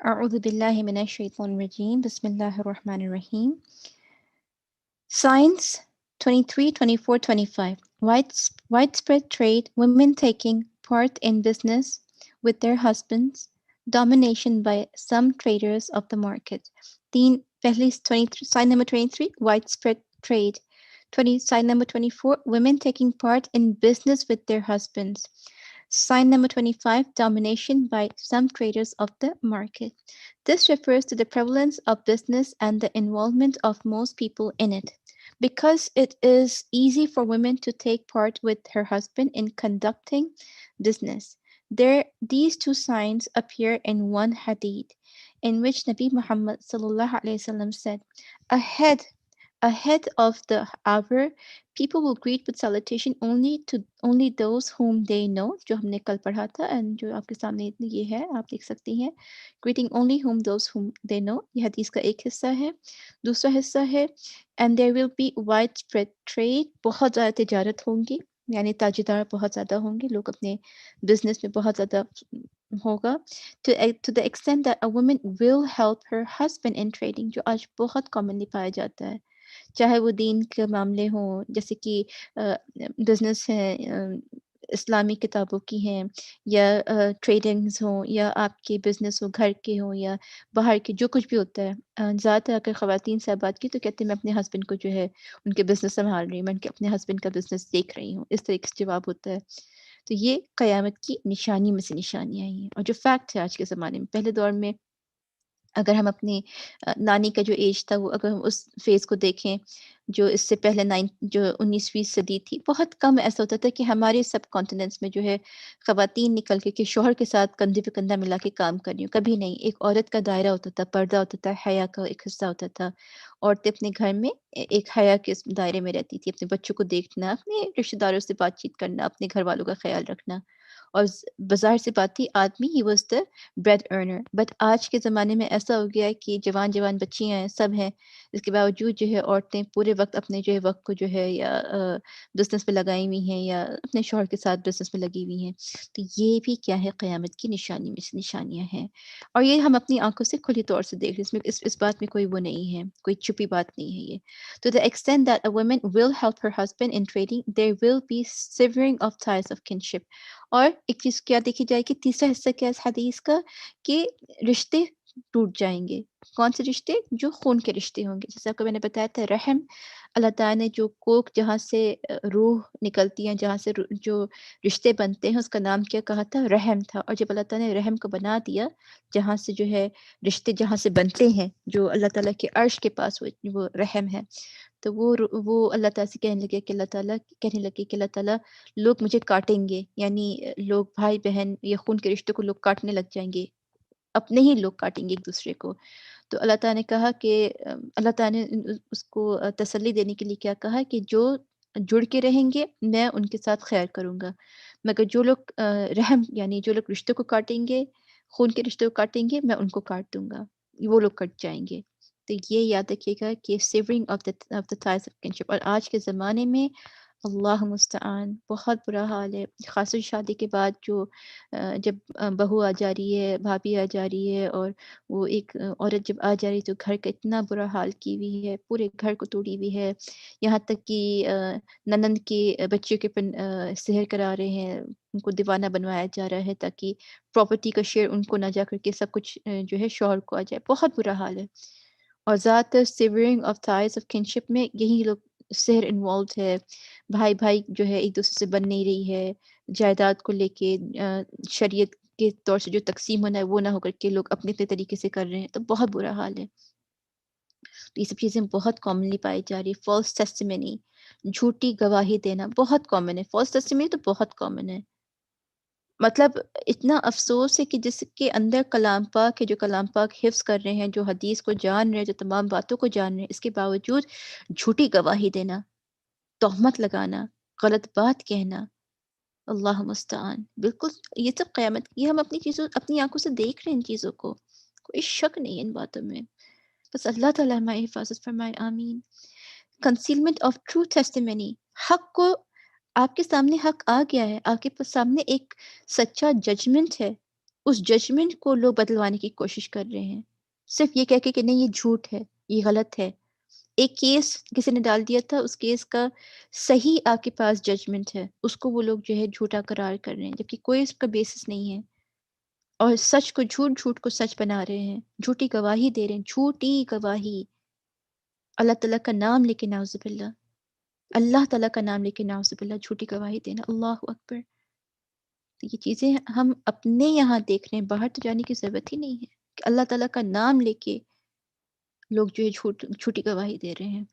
أعوذ بالله من الشيطان الرجيم بسم الله الرحمن الرحيم. Signs 23, 24, 25. Widespread trade, women taking part in business with their husbands, domination by some traders of the market. पहली 23, sign number 23, widespread trade. 20, sign number 24, women taking part in business with their husbands. Sign number 25, domination by some traders of the market. This refers to the prevalence of business and the involvement of most people in it. Because it is easy for women to take part with her husband in conducting business. These two signs appear in one hadith, in which Nabi Muhammad sallallahu alaihi wasallam said, "Ahead Ahead of the hour, people will greet with salutation only those whom they know." जो हमने कल पढ़ा था and जो आपके सामने ये है आप देख सकती हैं. Greeting only those whom they know. ये हदीस का एक हिस्सा है. दूसरा हिस्सा है and there will be widespread trade. बहुत ज़्यादा तिजारत होंगी, यानी ताजदार बहुत ज़्यादा होंगे, लोग अपने बिजनेस में बहुत ज़्यादा होगा. To the extent that a woman will help her husband in trading, जो आज बहुत commonly पाया जाता है, चाहे वो दीन के मामले हों, जैसे कि बिज़नेस है, इस्लामी किताबों की हैं, या ट्रेडिंग्स हों, या आपके बिज़नेस हो, घर के हों, या बाहर के, जो कुछ भी होता है। ज़्यादातर अगर ख़वातीन से आप बात की तो कहते हैं मैं अपने हस्बैंड को जो है उनके बिज़नेस संभाल रही हूँ, मैं उनके अपने हस्बैंड का बिज़नेस देख रही हूँ, इस तरीके से जवाब होता है। तो ये क़यामत की निशानी में से निशानियाँ हैं, और जो फैक्ट है आज के ज़माने में। पहले दौर में अगर हम अपनी नानी का जो एज था, वो अगर हम उस फ़ेज़ को देखें, जो इससे पहले 19वीं सदी थी, बहुत कम ऐसा होता था कि हमारे सबकॉन्टिनेंट्स में जो है ख़वातीन निकल के शौहर के साथ कंधे पे कंधा मिला के काम कर रही हूँ, कभी नहीं। एक औरत का दायरा होता था, पर्दा होता था, हया का एक हिस्सा होता था। औरतें अपने घर में एक हया के इस दायरे में रहती थी, अपने बच्चों को देखना, अपने रिश्तेदारों से बातचीत करना, अपने घरवालों का ख़्याल रखना। और बाज़ार से बात थी, आदमी he was the bread earner. But आज के ज़माने में ऐसा हो गया है कि जवान-जवान बच्चियाँ हैं, सब हैं। इसके बावजूद जो है औरतें पूरे वक़्त अपने जो है वक़्त को जो है या बिज़नेस में लगाई हुई हैं, या अपने शौहर के साथ बिज़नेस में लगी हुई हैं। तो ये भी क्या है, क़यामत की निशानी में से निशानियाँ हैं। और ये हम अपनी आँखों से खुली तौर से देख रहे हैं। इसमें इस बात में कोई वो नहीं है, कोई छुपी बात नहीं है ये। To the extent that a woman will help her husband in trading, there will be severing of ties of kinship. और एक चीज़ क्या देखी जाएगी, तीसरा हिस्सा क्या है इस हदीस का, कि रिश्ते टूट जाएँगे। कौन से रिश्ते? जो खून के रिश्ते होंगे। जैसे आपको मैंने बताया था, रहम, अल्लाह ताला ने जो कोख जहाँ से रूह निकलती है, जहाँ से जो रिश्ते बनते हैं, उसका नाम क्या कहा था? रहम था। और जब अल्लाह ताला ने रहम को बना दिया, जहाँ से जो है रिश्ते जहाँ से बनते हैं, जो अल्लाह ताला के अर्श के पास वो रहम है। तो वो अल्लाह ताला से कहने लगे कि अल्लाह ताला, लोग मुझे काटेंगे, यानी लोग भाई-बहन या खून के रिश्तों को लोग काटने लग जाएँगे, अपने ही लोग काटेंगे एक-दूसरे को। तो अल्लाह ताला ने कहा कि अल्लाह ताला ने उसको तसल्ली देने के लिए क्या कहा कि जो जुड़ के रहेंगे, मैं उनके साथ खैर करूँगा। मगर जो लोग रहम, यानी जो लोग रिश्तों को काटेंगे, खून के रिश्तों को काटेंगे, मैं उनको काट दूँगा। वो लोग कट जाएँगे। तो ये याद रखिएगा कि savouring of the ties of kinship. और आज के ज़माने में अल्लाह मुस्तआन, बहुत बुरा हाल है। ख़ासकर शादी के बाद जो जब बहू आ जा रही है, भाभी आ जा रही है, और वो एक औरत जब आ जा रही है तो घर का इतना बुरा हाल की हुई है, पूरे घर को तोड़ी हुई है। यहाँ तक कि ननंद के बच्चे के सेहर करा रहे हैं, उनको दीवाना बनवाया जा रहा है ताकि प्रॉपर्टी का शेयर उनको ना जा कर के सब कुछ जो है शौहर को आ जाए। बहुत बुरा हाल है। और ज़्यादातर savouring of ties of kinship में यही लोग सेहर इन्वॉल्व्ड है। भाई-भाई जो है एक-दूसरे से बन नहीं रही है, जायदाद को लेके शरीयत के तौर से जो तक़सीम होना है वो ना होकर के लोग अपने-अपने तरीके से कर रहे हैं, तो बहुत बुरा हाल है। तो ये सब चीज़ें बहुत कॉमनली पाई जा रही है। फ़ॉल्स टेस्टिमनी, झूठी गवाही देना बहुत कॉमन है। फ़ॉल्स टेस्टिमनी तो बहुत कॉमन है। मतलब इतना अफ़सोस है कि जिसके अंदर कलाम पाक है, जो कलाम पाक हिफ़्ज़ कर रहे हैं, जो हदीस को जान रहे हैं, जो तमाम बातों को जान रहे हैं, इसके बावजूद झूठी गवाही देना, तोहमत लगाना, गलत बात कहना, अल्लाह मुस्तआन। बिल्कुल ये सब क़यामत, ये हम अपनी आँखों से देख रहे हैं इन चीज़ों को। कोई शक नहीं है इन बातों में। बस अल्लाह ताला हमारी हिफ़ाज़त फ़रमाए, आमीन। कंसीलमेंट ऑफ ट्रू टेस्टिमनी, हक को, आपके सामने हक आ गया है, आपके सामने एक सच्चा जजमेंट है, اس ججمنٹ کو لوگ بدلوانے کی کوشش کر رہے ہیں، صرف یہ کہہ کے کہ نہیں یہ جھوٹ ہے، یہ غلط ہے. ایک کیس کسی نے ڈال دیا تھا، اس کیس کا صحیح آپ کے پاس ججمنٹ ہے، اس کو وہ لوگ جو ہے جھوٹا قرار کر رہے ہیں، جبکہ کوئی اس کا بیسس نہیں ہے، اور سچ کو جھوٹ، جھوٹ کو سچ بنا رہے ہیں، جھوٹی گواہی دے رہے ہیں، جھوٹی گواہی. اللہ تعالیٰ کا نام لے کے نعوذ باللہ، اللہ تعالیٰ کا نام لے کے نعوذ باللہ جھوٹی گواہی دینا. اللہ اکبر. تو یہ چیزیں ہم اپنے یہاں دیکھ رہے ہیں، باہر تو جانے کی ضرورت ہی نہیں ہے کہ اللہ تعالیٰ کا نام لے کے لوگ جو ہے جھوٹی گواہی دے رہے ہیں.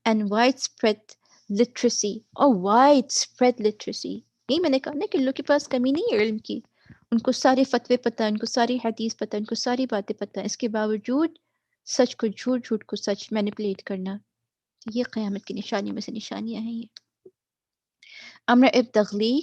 اینڈ وائڈ اسپریڈ لٹریسی، اور وائڈ اسپریڈ لٹریسی، یہی میں نے کہا نا کہ لوگ کے پاس کمی نہیں ہے علم کی، ان کو سارے فتوے پتہ، ان کو ساری حدیث پتہ، ان کو ساری باتیں پتہ، اس کے باوجود سچ کو جھوٹ، جھوٹ کو سچ مینیپولیٹ کرنا. یہ قیامت کی نشانی میں سے نشانیاں ہیں. یہ Amr ibn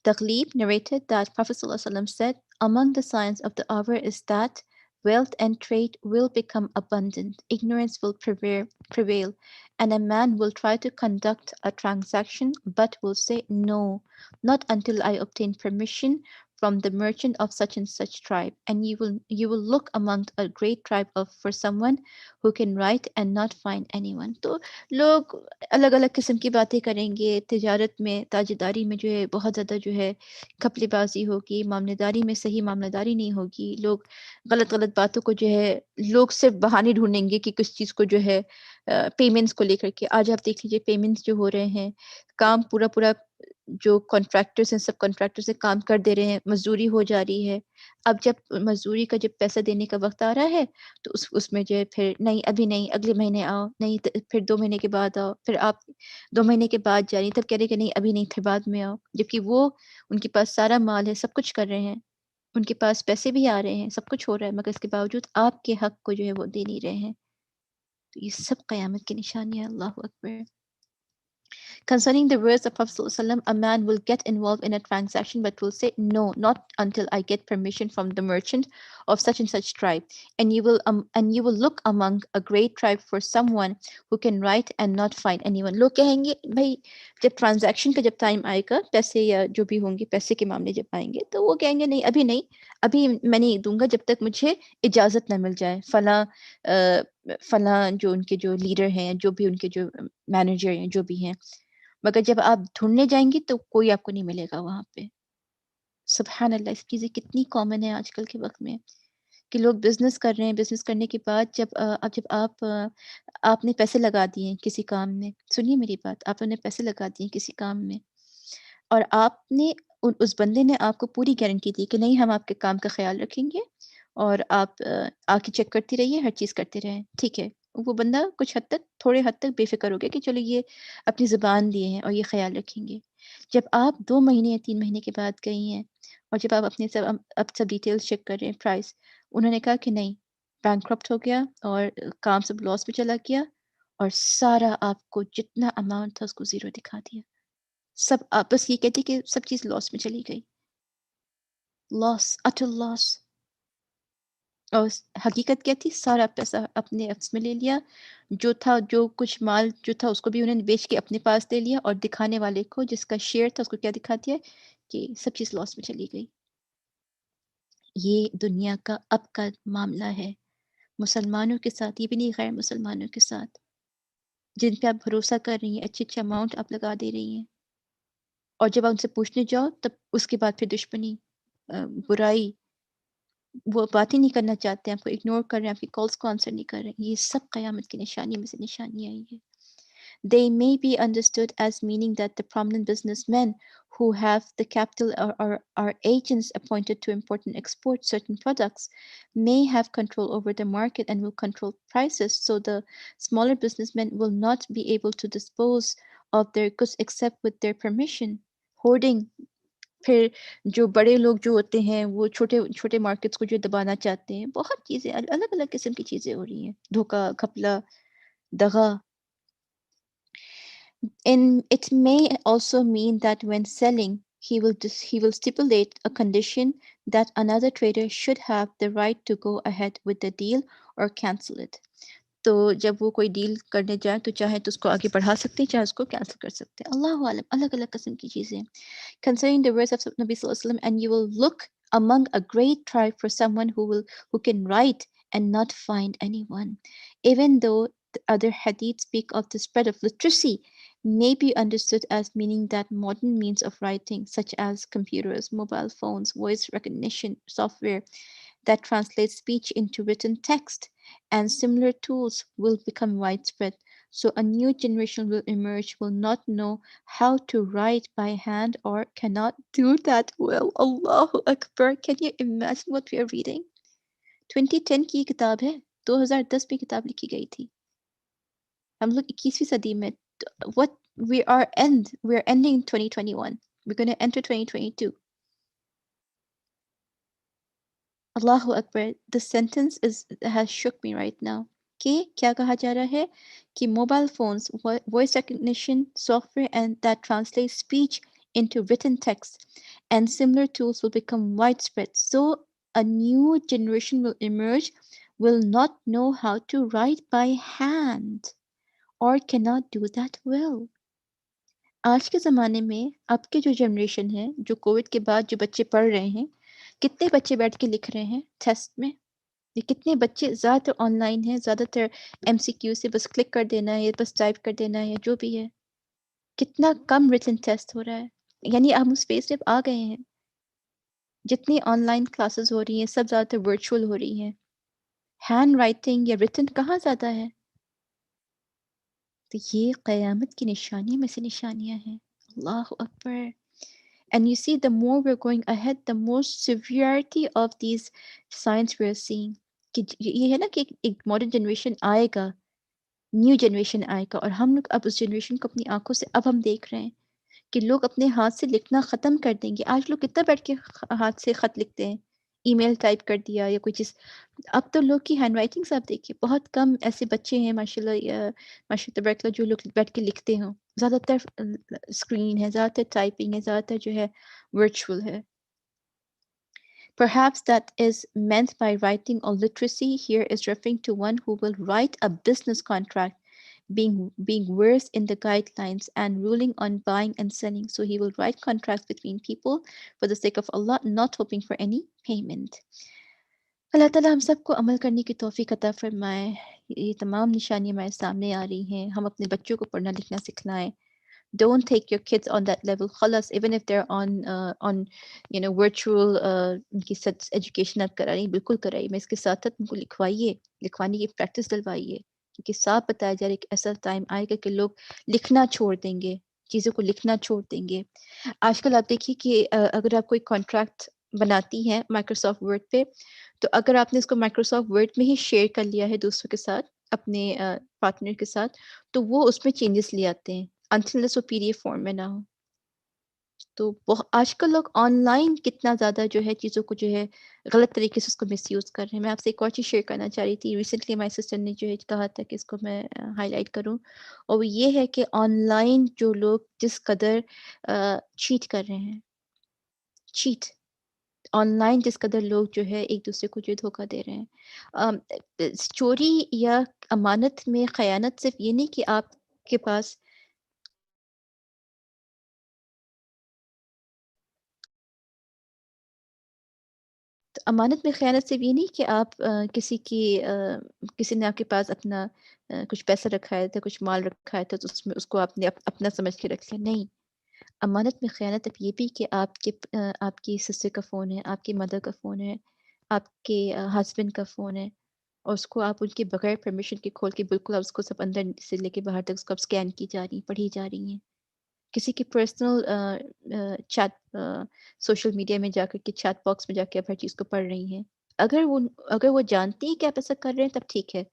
Taghlib narrated that Prophet ﷺ said, among the signs of the hour is that wealth and trade will become abundant, ignorance will prevail, and a man will try to conduct a transaction but will say, no, not until I obtain permission from the merchant of such and such tribe. And you will look among a great tribe for someone who can write and not find anyone. تو لوگ الگ الگ قسم کی باتیں کریں گے، تجارت میں، تاجداری میں جو ہے بہت زیادہ جو ہے گھپلے بازی ہوگی، معاملہ داری میں صحیح معاملہ داری نہیں ہوگی، لوگ غلط غلط باتوں کو جو ہے، لوگ صرف بہانے ڈھونڈیں گے کہ کس چیز کو جو ہے پیمنٹس کو لے کر کے. آج آپ دیکھ لیجیے پیمنٹس جو ہو رہے ہیں، کام پورا پورا جو کانٹریکٹرز ہیں سب کانٹریکٹر سے کام کر دے رہے ہیں، مزدوری ہو جا رہی ہے. اب جب مزدوری کا جب پیسہ دینے کا وقت آ رہا ہے تو اس میں جو ہے پھر نہیں ابھی نہیں، اگلے مہینے آؤ، نہیں پھر 2 مہینے کے بعد آؤ، پھر آپ 2 مہینے کے بعد جا رہی تب کہہ رہے کہ نہیں ابھی نہیں، پھر بعد میں آؤ، جبکہ وہ ان کے پاس سارا مال ہے، سب کچھ کر رہے ہیں، ان کے پاس پیسے بھی آ رہے ہیں، سب کچھ ہو رہا ہے، مگر اس کے باوجود آپ کے حق کو جو ہے وہ دے نہیں رہے ہیں. تو یہ سب قیامت کی نشانی ہے. اللہ اکبر. Concerning the words of Prophet ﷺ, a man will get involved in a transaction but will say, no, not until I get permission from the merchant of such and such tribe. And you will look among a great tribe for someone who can write and not find anyone. لوگ کہیں گے بھائی جب transaction کا جب time آئے گا، پیسے یا جو بھی ہوں گے، پیسے کے معاملے جب آئیں گے تو وہ کہیں گے نہیں ابھی میں نہیں دوں گا جب تک مجھے اجازت نہ مل جائے فلاں جو ان کے جو لیڈر ہیں، جو بھی ان کے جو مینیجر ہیں، جو بھی ہیں. مگر جب آپ ڈھونڈنے جائیں گے تو کوئی آپ کو نہیں ملے گا وہاں پہ. سبحان اللہ. اس چیزیں کتنی کامن ہے آج کل کے وقت میں کہ لوگ بزنس کر رہے ہیں، بزنس کرنے کے بعد جب آپ نے پیسے لگا دیے ہیں کسی کام میں، سنیے میری بات، آپ نے پیسے لگا دیے کسی کام میں اور آپ نے اس بندے نے آپ کو پوری گارنٹی دی کہ نہیں ہم آپ کے کام کا خیال رکھیں گے اور آپ آ کے چیک کرتی رہیے، ہر چیز کرتے رہیں، ٹھیک ہے. وہ بندہ کچھ حد تک، تھوڑے حد تک بے فکر ہو گیا کہ چلو یہ اپنی زبان لیے ہیں اور یہ خیال رکھیں گے. جب آپ 2 مہینے یا 3 مہینے کے بعد گئی ہیں اور جب آپ اپنے سب ڈیٹیلز چیک کر رہے ہیں، پرائس، انہوں نے کہا کہ نہیں، بینکرپٹ ہو گیا اور کام سب لاس میں چلا گیا اور سارا آپ کو جتنا اماؤنٹ تھا اس کو زیرو دکھا دیا. سب آپ بس یہ کہتی کہ سب چیز لاس میں چلی گئی، لاس، اٹر لاس. اور حقیقت کیا تھی؟ سارا پیسہ اپنے عفظ میں لے لیا، جو تھا، جو کچھ مال جو تھا اس کو بھی انہوں نے بیچ کے اپنے پاس لے لیا، اور دکھانے والے کو جس کا شیئر تھا اس کو کیا دکھا دیا کہ سب چیز لاس میں چلی گئی. یہ دنیا کا اب کا معاملہ ہے مسلمانوں کے ساتھ، یہ بھی نہیں غیر مسلمانوں کے ساتھ، جن پہ آپ بھروسہ کر رہی ہیں، اچھے اچھے اماؤنٹ آپ لگا دے رہی ہیں، اور جب آپ ان سے پوچھنے جاؤ تب اس کے بعد پھر دشمنی، برائی، وہ بات ہی نہیں کرنا چاہتے ہیں، آپ کو اگنور کر رہے ہیں، آپ کی کالس کو آنسر نہیں کر رہے ہیں. یہ سب قیامت کی نشانی میں سے نشانی آئی ہے. They may be understood as meaning that the prominent businessmen who have the capital or are agents appointed to import and export certain products may have control over the market and will control prices, so the smaller businessmen will not be able to dispose of their goods except with their permission. Hoarding. پھر جو بڑے لوگ جو ہوتے ہیں وہ چھوٹے چھوٹے مارکیٹس کو جو دبانا چاہتے ہیں، بہت چیزیں الگ الگ قسم کی چیزیں ہو رہی ہیں، دھوکہ، گھپلا، دغا. And it may also mean that when selling, he will stipulate a condition that another trader should have the right to go ahead with the deal or cancel it. تو جب وہ کوئی ڈیل کرنے جائیں تو چاہے تو اس کو آگے بڑھا سکتے ہیں، چاہے اس کو کینسل کر سکتے ہیں. اللہ عالم، الگ الگ قسم کی چیزیں. Concerning the words of Nabi Sallallahu Alaihi Wasallam, and you will look among a great tribe for someone who can write and not find anyone. Even though the other hadith speak of the spread of literacy, may be understood as meaning that modern means of writing, such as computers, mobile phones, voice recognition software, that translates speech into written text, and similar tools will become widespread. So a new generation will emerge, will not know how to write by hand or cannot do that well. Allahu Akbar. Can you imagine what we are reading? 2010 की किताब है, 2010 में किताब लिखी गई थी. हम लोग 21वीं सदी में. What we're ending 2021. We're going to enter 2022. Allahu Akbar. The sentence has shook me right now. कि क्या कहा जा रहा है कि mobile phones, voice recognition software and that translates speech into written text and similar tools will become widespread. So a new generation will emerge, will not know how to write by hand or cannot do that well. आज के ज़माने में अब के जो generation है, जो Covid के बाद जो बच्चे पढ़ रहे हैं, कितने बच्चे बैठ के लिख रहे हैं टेस्ट में? ये कितने बच्चे ज़्यादातर ऑनलाइन हैं, ज़्यादातर एमसीक्यू से बस क्लिक कर देना है, बस टाइप कर देना है, जो भी है। कितना कम रिटन टेस्ट हो रहा है। यानी हम उस फेज़ पे आ गए हैं। जितनी ऑनलाइन क्लासेस हो रही हैं, सब ज़्यादातर वर्चुअल हो रही हैं। हैंड राइटिंग या रिटन कहाँ ज़्यादा है? तो ये क़यामत की निशानी में से निशानियाँ हैं। अल्लाहु Akbar! And you see, the more we're going ahead, the more severity of these signs we're seeing. कि ये है ना कि एक मॉडर्न जनरेशन आएगा, न्यू जनरेशन आएगा और हम लोग अब उस जनरेशन को अपनी आंखों से अब हम देख रहे हैं कि लोग अपने हाथ से लिखना ख़त्म कर देंगे। आज लोग कितना बैठ के हाथ से ख़त लिखते हैं, ईमेल टाइप कर दिया या कोई चीज़। अब तो लोग की हैंड राइटिंग्स आप देखिए, बहुत कम ऐसे बच्चे हैं माशाल्लाह माशाल्लाह तबारक जो लोग बैठ के लिखते हों। ज़्यादातर स्क्रीन है, ज़्यादातर टाइपिंग है, ज़्यादातर जो है वर्चुअल है। Perhaps that is meant by writing or literacy here is referring to one who will write a business contract, being versed in the guidelines and ruling on buying and selling. So he will write contracts between people for the sake of Allah, not hoping for any payment. अल्लाह ताला हम सबको अमल करने की तौफीक अता फरमाए। ये तमाम निशानियाँ हमारे सामने आ रही हैं। हम अपने बच्चों को पढ़ना लिखना सिखलाएं। Don't take your kids on that level خلاص even if they're on virtual उनकी सच एजुकेशन आप करा रही बिल्कुल कराइए मैं इसके साथ साथ उनको लिखवाइए लिखवाने की प्रैक्टिस दिलवाइए क्योंकि साफ बताया जा रहा है कि ऐसा टाइम आएगा कि लोग लिखना छोड़ देंगे चीज़ों को लिखना छोड़ देंगे आजकल आप देखिए कि अगर आप कोई कॉन्ट्रैक्ट बनाती हैं माइक्रोसॉफ्ट वर्ड पे तो अगर आपने इसको माइक्रोसॉफ्ट वर्ड में ही शेयर कर लिया है दूसरों के साथ अपने पार्टनर के साथ तो वो उसमें चेंजेस ले आते हैं अनटिल वो पीडीएफ फॉर्म में ना हो तो आजकल लोग ऑनलाइन कितना ज़्यादा जो है चीज़ों को जो है गलत तरीके से उसको मिसयूज़ कर रहे हैं मैं आपसे एक और चीज़ शेयर करना चाह रही थी रिसेंटली हमारी सिस्टर ने जो है कहा था कि इसको मैं हाईलाइट करूं और वो ये है कि ऑनलाइन जो लोग जिस कदर चीट कर रहे हैं चीट ऑनलाइन जिस कदर लोग जो है एक दूसरे को जो धोखा दे रहे हैं चोरी या अमानत में खयानत सिर्फ ये नहीं कि आपके पास तो अमानत में ख़यानत सिर्फ़ ये नहीं कि आप किसी ने आपके पास अपना कुछ पैसा रखा है था, कुछ माल रखा है था, तो उसमें उसको आपने अपना समझ के रख लिया, नहीं। अमानत में ख़यानत अब ये भी कि आपकी सिस्टर का फ़ोन है, आपकी मदर का फ़ोन है, आपके हस्बैंड का फ़ोन है और उसको आप उनके बगैर परमिशन के खोल के बिल्कुल आप उसको सब अंदर से लेके बाहर तक उसको आप स्कैन की जा रही हैं, पढ़ी जा रही हैं। किसी के पर्सनल चैट सोशल मीडिया में जाकर के चैट बॉक्स में जाके आप हर चीज़ को पढ़ रही हैं। अगर वो अगर वो जानती हैं कि आप ऐसा कर रहे हैं तब ठीक है,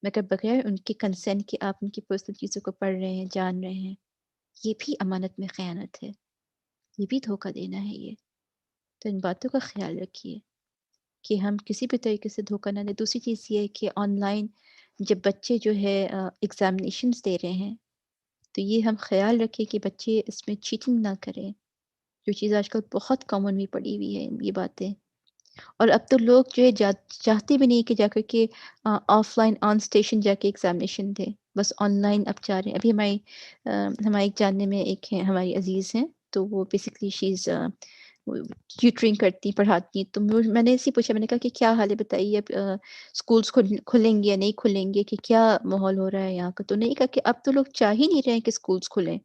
मगर बगैर उनके कंसेंट के आप उनकी पर्सनल चीज़ों को पढ़ रहे हैं, जान रहे हैं, ये भी अमानत में ख़यानत है, ये भी धोखा देना है ये। तो इन बातों का ख़्याल रखिए कि हम किसी भी तरीके से धोखा ना दें। दूसरी चीज़ ये है कि ऑनलाइन जब बच्चे जो है एग्ज़ामिनेशंस दे रहे हैं, तो ये हम ख़्याल रखें कि बच्चे इसमें चीटिंग ना करें। जो चीज़ आजकल बहुत कॉमन भी पड़ी हुई है ये बातें और अब तो लोग जो है चाहते भी नहीं कि जाकर के ऑफलाइन ऑन स्टेशन जाके एग्जामिनेशन दें बस ऑनलाइन अब जा रहे हैं अभी हमारी एक जानने में एक है हमारी अजीज़ हैं तो वो बेसिकली शी इज़ ट्यूटरिंग करती पढ़ाती, तो मैंने ऐसे ही पूछा, मैंने कहा कि क्या हाल है बताइए, अब स्कूल्स खुलेंगे या नहीं खुलेंगे, कि क्या माहौल हो रहा है यहाँ का। तो नहीं कहा कि अब तो लोग चाह ही नहीं रहे हैं कि स्कूल्स खुलें,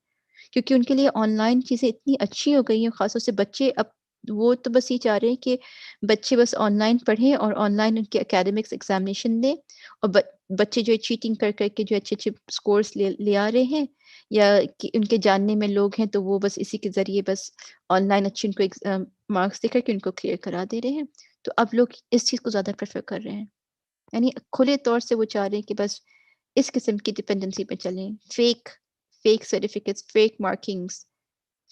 क्योंकि उनके लिए ऑनलाइन चीज़ें इतनी अच्छी हो गई हैं, ख़ासतौर से बच्चे अब वो तो बस ये चाह रहे हैं कि बच्चे बस ऑनलाइन पढ़ें और ऑनलाइन उनके एकेडमिक्स एग्जामिनेशन दें, और बच्चे जो है चीटिंग कर कर के जो अच्छे-अच्छे स्कोर्स ले आ रहे हैं, या कि उनके जानने में लोग हैं, तो वो बस इसी के ज़रिए बस ऑनलाइन अच्छे उनको मार्क्स देकर के उनको क्लियर करा दे रहे हैं। तो अब लोग इस चीज़ को ज़्यादा प्रेफ़र कर रहे हैं। यानी खुले तौर से वो चाह रहे हैं कि बस इस किस्म की डिपेंडेंसी पे चलें। Fake certificates, fake markings,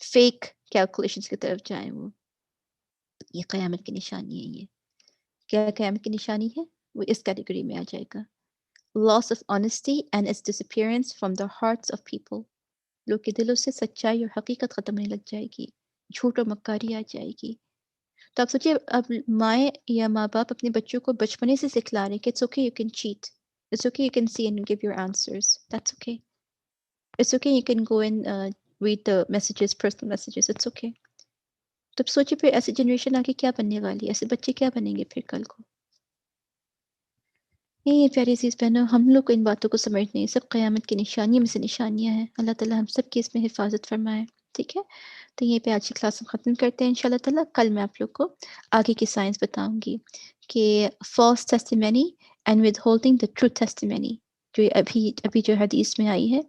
fake calculations की तरफ जाएँ वो। ये क़यामत की निशानी है ये। क्या क़यामत की निशानी है? वो इस कैटेगरी में आ जाएगा। Loss of honesty and it's disappearance from the hearts of people. लोग के दिलों से सच्चाई और हकीकत ख़त्म होने लग जाएगी। झूठ और मक्कारी आ जाएगी। तो आप सोचिए, अब माएँ या माँ-बाप अपने बच्चों को बचपने से सिखला रहे हैं कि it's okay you can cheat. It's okay you can see and give your answers. That's okay. It's okay you can go and read the messages, personal messages. It's okay. तो अब सोचिए फिर ऐसी जनरेशन आगे क्या बनने वाली है? ऐसे बच्चे क्या बनेंगे फिर कल को? नहीं, प्यारी अज़ीज़ बहनों, हम लोग को इन बातों को समझना है, सब क़यामत की निशानियों में से निशानियाँ हैं। अल्लाह ताला हम सब की इसमें हिफ़ाज़त फ़रमाए, ठीक है? तो यहीं पे आज की क्लास हम ख़त्म करते हैं इंशाअल्लाह ताला। कल मैं आप लोग को आगे की साइंस बताऊँगी कि false testimony and withholding the true testimony, जो अभी अभी जो हदीस में आई है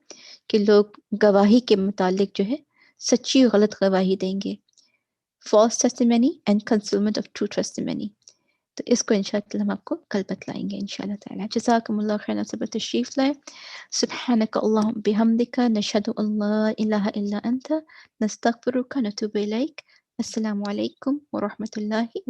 कि लोग गवाही के मुतालिक जो है सच्ची और गलत गवाही देंगे। False testimony and concealment of true testimony. तो इसको इंशाअल्लाह हम आपको कल बतलाएँगे इंशाअल्लाह ताला। जज़ाकुमुल्लाह खैरन, सब तशरीफ़ लाए। सुब्हानक अल्लाहुम्मा बिहम्दिका नशहदु अन ला इलाहा इल्ला अंता नस्तगफिरुका व नतूबु इलैक। अस्सलामु अलैकुम व रहमतुल्लाहि